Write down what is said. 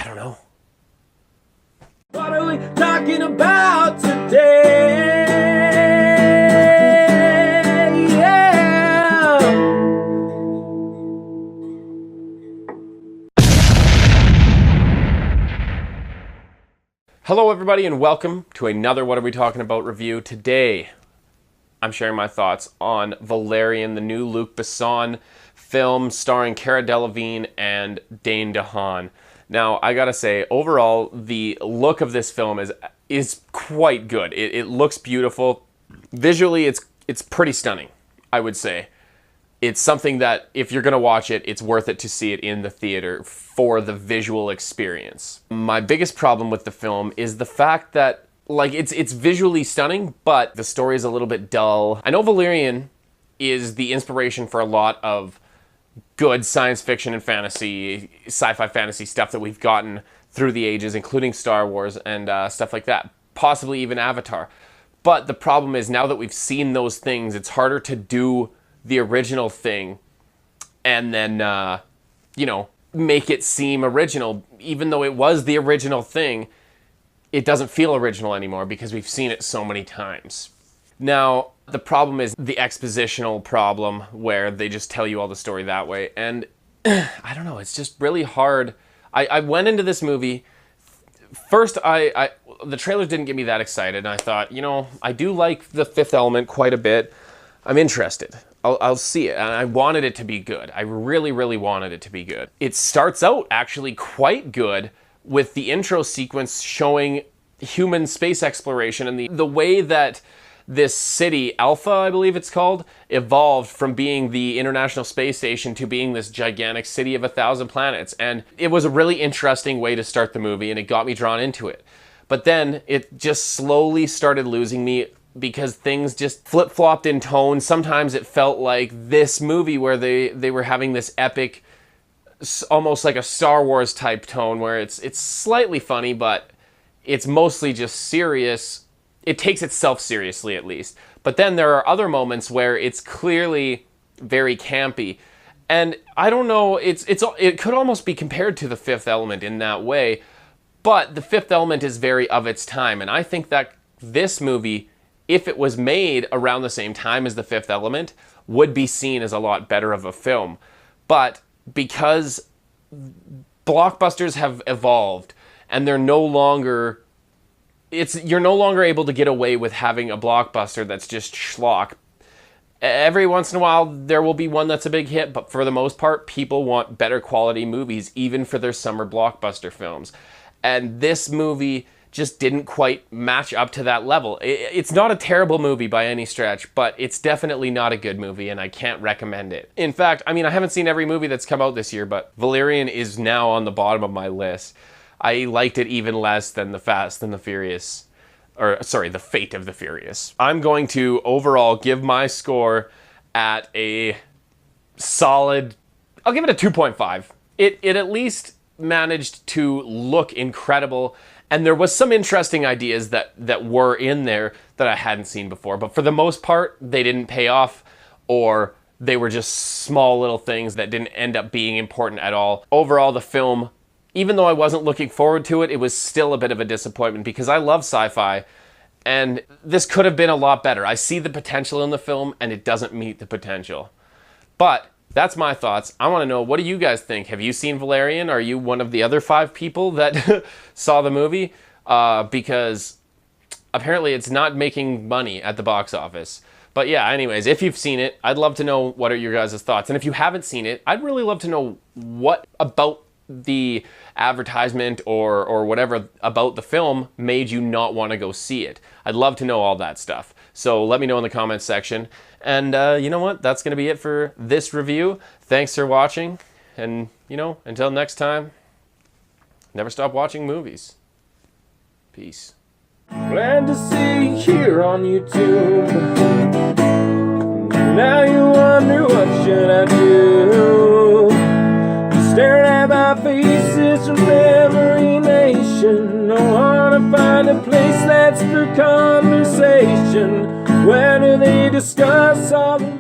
don't know. What are we talking about today? Yeah. Hello everybody and welcome to another What Are We Talking About review. Today, I'm sharing my thoughts on Valerian, the new Luc Besson film starring Cara Delevingne and Dane DeHaan. Now, I gotta say, overall, the look of this film is quite good. It looks beautiful. Visually, it's pretty stunning, I would say. It's something that, if you're gonna watch it, it's worth it to see it in the theater for the visual experience. My biggest problem with the film is the fact that, like, it's visually stunning, but the story is a little bit dull. I know Valerian is the inspiration for a lot of good science fiction and fantasy, sci-fi fantasy stuff that we've gotten through the ages, including Star Wars and stuff like that, possibly even Avatar. But the problem is, now that we've seen those things, it's harder to do the original thing and then, you know, make it seem original. Even though it was the original thing, it doesn't feel original anymore because we've seen it so many times. Now, the problem is the expositional problem where they just tell you all the story that way. And I don't know, it's just really hard. I went into this movie, first the trailers didn't get me that excited, and I thought, you know, I do like The Fifth Element quite a bit. I'm interested. I'll see it, and I wanted it to be good. I really, really wanted it to be good. It starts out actually quite good with the intro sequence showing human space exploration and the way that this city, Alpha, I believe it's called, evolved from being the International Space Station to being this gigantic city of 1,000 planets. And it was a really interesting way to start the movie, and it got me drawn into it. But then it just slowly started losing me because things just flip-flopped in tone. Sometimes it felt like this movie where they were having this epic, almost like a Star Wars type tone, where it's slightly funny, but it's mostly just serious. It takes itself seriously, at least. But then there are other moments where it's clearly very campy. And I don't know, it could almost be compared to The Fifth Element in that way, but The Fifth Element is very of its time. And I think that this movie, if it was made around the same time as The Fifth Element, would be seen as a lot better of a film. But because blockbusters have evolved and they're no longer... you're no longer able to get away with having a blockbuster that's just schlock. Every once in a while, there will be one that's a big hit, but for the most part, people want better quality movies, even for their summer blockbuster films. And this movie just didn't quite match up to that level. It's not a terrible movie by any stretch, but it's definitely not a good movie, and I can't recommend it. In fact, I mean, I haven't seen every movie that's come out this year, but Valerian is now on the bottom of my list. I liked it even less than The Fast and the Furious, or sorry, The Fate of the Furious. I'm going to overall give my score at a solid, I'll give it a 2.5. It at least managed to look incredible, and there was some interesting ideas that were in there that I hadn't seen before, but for the most part, they didn't pay off, or they were just small little things that didn't end up being important at all. Overall, the film, even though I wasn't looking forward to it, it was still a bit of a disappointment because I love sci-fi, and this could have been a lot better. I see the potential in the film, and it doesn't meet the potential. But that's my thoughts. I want to know, what do you guys think? Have you seen Valerian? Are you one of the other 5 people that saw the movie? Because apparently it's not making money at the box office. But yeah, anyways, if you've seen it, I'd love to know what are your guys' thoughts. And if you haven't seen it, I'd really love to know what about the advertisement or whatever about the film made you not want to go see it. I'd love to know all that stuff. So let me know in the comments section. And you know what? That's going to be it for this review. Thanks for watching. And, you know, until next time, never stop watching movies. Peace. Glad to see you here on YouTube. Now you wonder what should I do. Staring at my faces from memory nation. No one to find a place that's for conversation. Where do they discuss all the